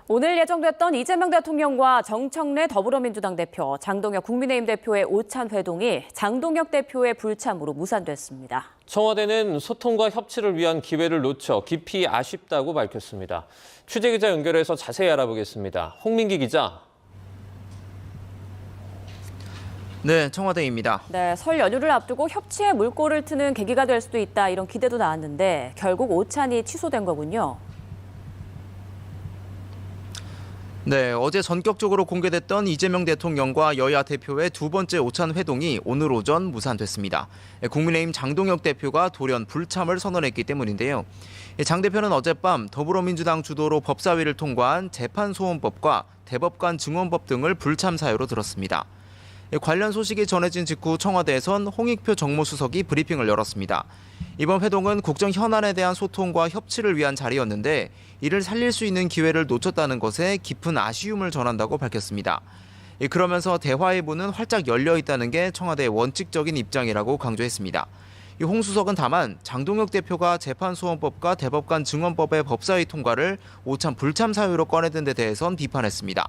오늘 예정됐던 이재명 대통령과 정청래 더불어민주당 대표, 장동혁 국민의힘 대표의 오찬 회동이 장동혁 대표의 불참으로 무산됐습니다. 청와대는 소통과 협치를 위한 기회를 놓쳐 깊이 아쉽다고 밝혔습니다. 취재기자 연결해서 자세히 알아보겠습니다. 홍민기 기자. 네, 청와대입니다. 네, 설 연휴를 앞두고 협치에 물꼬를 트는 계기가 될 수도 있다, 이런 기대도 나왔는데 결국 오찬이 취소된 거군요. 네, 어제 전격적으로 공개됐던 이재명 대통령과 여야 대표의 두 번째 오찬 회동이 오늘 오전 무산됐습니다. 국민의힘 장동혁 대표가 돌연 불참을 선언했기 때문인데요. 장 대표는 어젯밤 더불어민주당 주도로 법사위를 통과한 재판소원법과 대법관 증언법 등을 불참 사유로 들었습니다. 관련 소식이 전해진 직후 청와대에선 홍익표 정무수석이 브리핑을 열었습니다. 이번 회동은 국정 현안에 대한 소통과 협치를 위한 자리였는데 이를 살릴 수 있는 기회를 놓쳤다는 것에 깊은 아쉬움을 전한다고 밝혔습니다. 그러면서 대화의 문은 활짝 열려 있다는 게 청와대의 원칙적인 입장이라고 강조했습니다. 홍 수석은 다만 장동혁 대표가 재판소원법과 대법관 증언법의 법사위 통과를 오찬 불참 사유로 꺼내든 데 대해선 비판했습니다.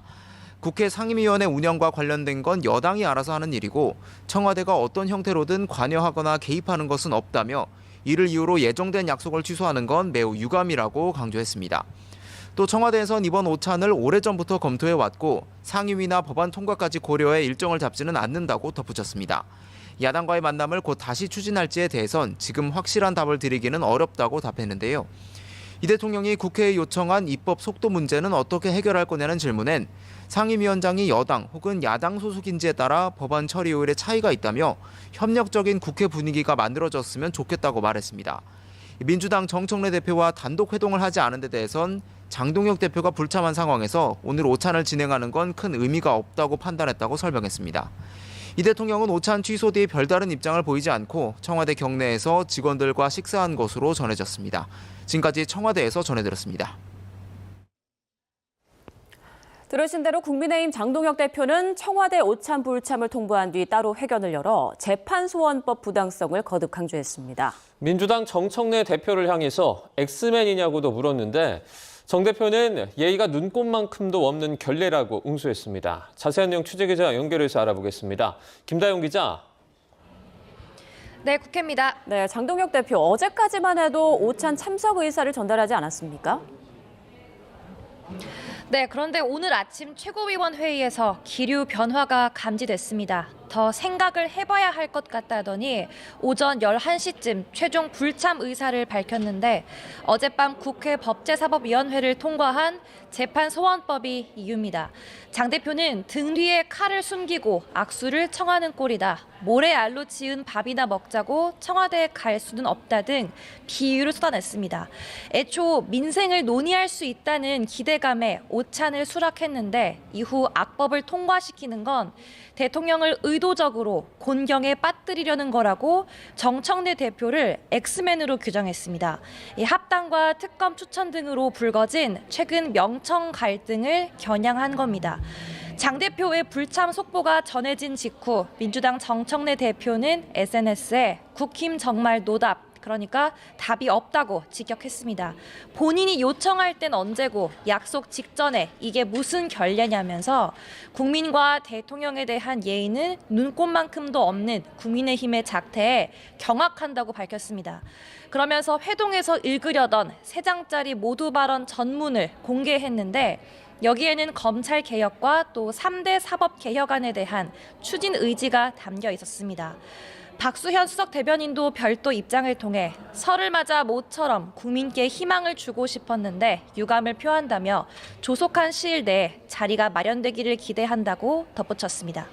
국회 상임위원회 운영과 관련된 건 여당이 알아서 하는 일이고 청와대가 어떤 형태로든 관여하거나 개입하는 것은 없다며 이를 이유로 예정된 약속을 취소하는 건 매우 유감이라고 강조했습니다. 또 청와대에선 이번 오찬을 오래전부터 검토해왔고 상임위나 법안 통과까지 고려해 일정을 잡지는 않는다고 덧붙였습니다. 야당과의 만남을 곧 다시 추진할지에 대해선 지금 확실한 답을 드리기는 어렵다고 답했는데요. 이 대통령이 국회에 요청한 입법 속도 문제는 어떻게 해결할 거냐는 질문엔 상임위원장이 여당 혹은 야당 소속인지에 따라 법안 처리 요일에 차이가 있다며 협력적인 국회 분위기가 만들어졌으면 좋겠다고 말했습니다. 민주당 정청래 대표와 단독 회동을 하지 않은 데 대해선 장동혁 대표가 불참한 상황에서 오늘 오찬을 진행하는 건 큰 의미가 없다고 판단했다고 설명했습니다. 이 대통령은 오찬 취소 뒤 별다른 입장을 보이지 않고 청와대 경내에서 직원들과 식사한 것으로 전해졌습니다. 지금까지 청와대에서 전해드렸습니다. 들으신 대로 국민의힘 장동혁 대표는 청와대 오찬 불참을 통보한 뒤 따로 회견을 열어 재판소원법 부당성을 거듭 강조했습니다. 민주당 정청래 대표를 향해서 엑스맨이냐고도 물었는데 정 대표는 예의가 눈꽃만큼도 없는 결례라고 응수했습니다. 자세한 내용 취재기자 연결해서 알아보겠습니다. 김다영 기자. 네, 국회입니다. 네, 장동혁 대표 어제까지만 해도 오찬 참석 의사를 전달하지 않았습니까? 네, 그런데 오늘 아침 최고위원 회의에서 기류 변화가 감지됐습니다. 더 생각을 해봐야 할 것 같다더니 오전 11시쯤 최종 불참 의사를 밝혔는데 어젯밤 국회 법제사법위원회를 통과한 재판소원법이 이유입니다. 장 대표는 등 뒤에 칼을 숨기고 악수를 청하는 꼴이다. 모래알로 지은 밥이나 먹자고 청와대에 갈 수는 없다 등 비유를 쏟아냈습니다. 애초 민생을 논의할 수 있다는 기대감에 오찬을 수락했는데 이후 악법을 통과시키는 건 대통령을 의도적으로 곤경에 빠뜨리려는 거라고 정청래 대표를 엑스맨으로 규정했습니다. 이 합당과 특검 추천 등으로 불거진 최근 명청 갈등을 겨냥한 겁니다. 장 대표의 불참 속보가 전해진 직후 민주당 정청래 대표는 SNS에 국힘 정말 노답, 그러니까 답이 없다고 직격했습니다. 본인이 요청할 땐 언제고 약속 직전에 이게 무슨 결례냐면서 국민과 대통령에 대한 예의는 눈꽃만큼도 없는 국민의힘의 작태에 경악한다고 밝혔습니다. 그러면서 회동에서 읽으려던 3장짜리 모두 발언 전문을 공개했는데 여기에는 검찰 개혁과 또 3대 사법 개혁안에 대한 추진 의지가 담겨 있었습니다. 박수현 수석 대변인도 별도 입장을 통해 설을 맞아 모처럼 국민께 희망을 주고 싶었는데 유감을 표한다며 조속한 시일 내에 자리가 마련되기를 기대한다고 덧붙였습니다.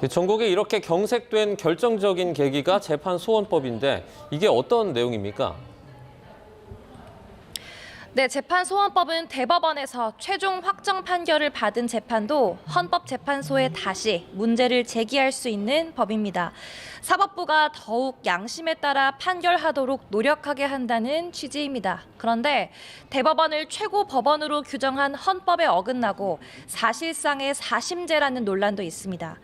전국에 이렇게 경색된 결정적인 계기가 재판소원법인데 이게 어떤 내용입니까? 네, 재판소원법은 대법원에서 최종 확정 판결을 받은 재판도 헌법재판소에 다시 문제를 제기할 수 있는 법입니다. 사법부가 더욱 양심에 따라 판결하도록 노력하게 한다는 취지입니다. 그런데 대법원을 최고 법원으로 규정한 헌법에 어긋나고 사실상의 사심제라는 논란도 있습니다.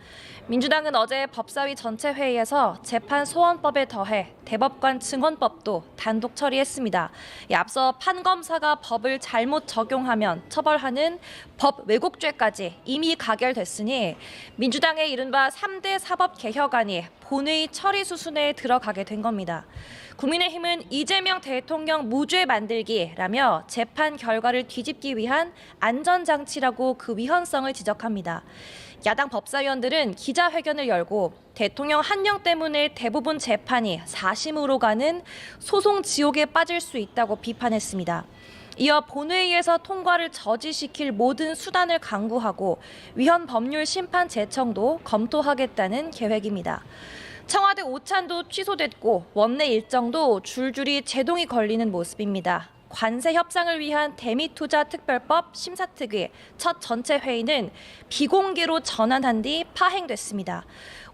민주당은 어제 법사위 전체 회의에서 재판 소원법에 더해 대법관 증언법도 단독 처리했습니다. 앞서 판검사가 법을 잘못 적용하면 처벌하는 법 왜곡죄까지 이미 가결됐으니 민주당의 이른바 3대 사법 개혁안이 본회의 처리 수순에 들어가게 된 겁니다. 국민의힘은 이재명 대통령 무죄 만들기라며 재판 결과를 뒤집기 위한 안전장치라고 그 위헌성을 지적합니다. 야당 법사위원들은 기자회견을 열고 대통령 한령 때문에 대부분 재판이 사심으로 가는 소송 지옥에 빠질 수 있다고 비판했습니다. 이어 본회의에서 통과를 저지시킬 모든 수단을 강구하고 위헌 법률 심판 제청도 검토하겠다는 계획입니다. 청와대 오찬도 취소됐고 원내 일정도 줄줄이 제동이 걸리는 모습입니다. 관세 협상을 위한 대미투자 특별법 심사특위 첫 전체 회의는 비공개로 전환한 뒤 파행됐습니다.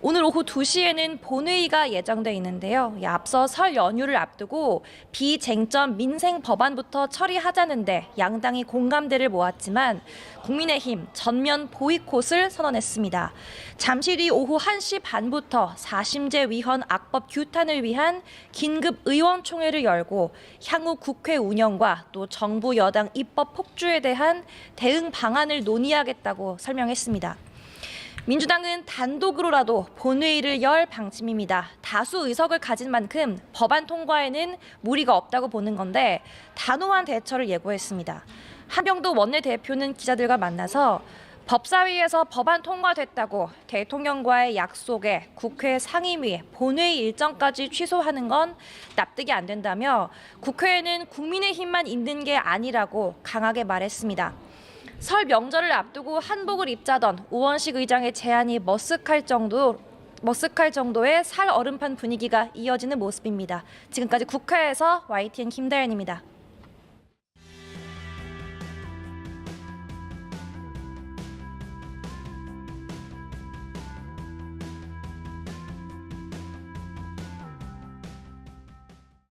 오늘 오후 2시에는 본회의가 예정돼 있는데요. 앞서 설 연휴를 앞두고 비쟁점 민생 법안부터 처리하자는데 양당이 공감대를 모았지만 국민의힘 전면 보이콧을 선언했습니다. 잠시 뒤 오후 1시 반부터 사심제 위헌 악법 규탄을 위한 긴급 의원총회를 열고 향후 국회 운영과 또 정부 여당 입법 폭주에 대한 대응 방안을 논의하겠다고 설명했습니다. 민주당은 단독으로라도 본회의를 열 방침입니다. 다수 의석을 가진 만큼 법안 통과에는 무리가 없다고 보는 건데 단호한 대처를 예고했습니다. 한병도 원내대표는 기자들과 만나서 법사위에서 법안 통과됐다고 대통령과의 약속에 국회 상임위, 본회의 일정까지 취소하는 건 납득이 안 된다며 국회에는 국민의힘만 있는 게 아니라고 강하게 말했습니다. 설 명절을 앞두고 한복을 입자던 우원식 의장의 제안이 머쓱할 정도의 살 얼음판 분위기가 이어지는 모습입니다. 지금까지 국회에서 YTN 김다연입니다.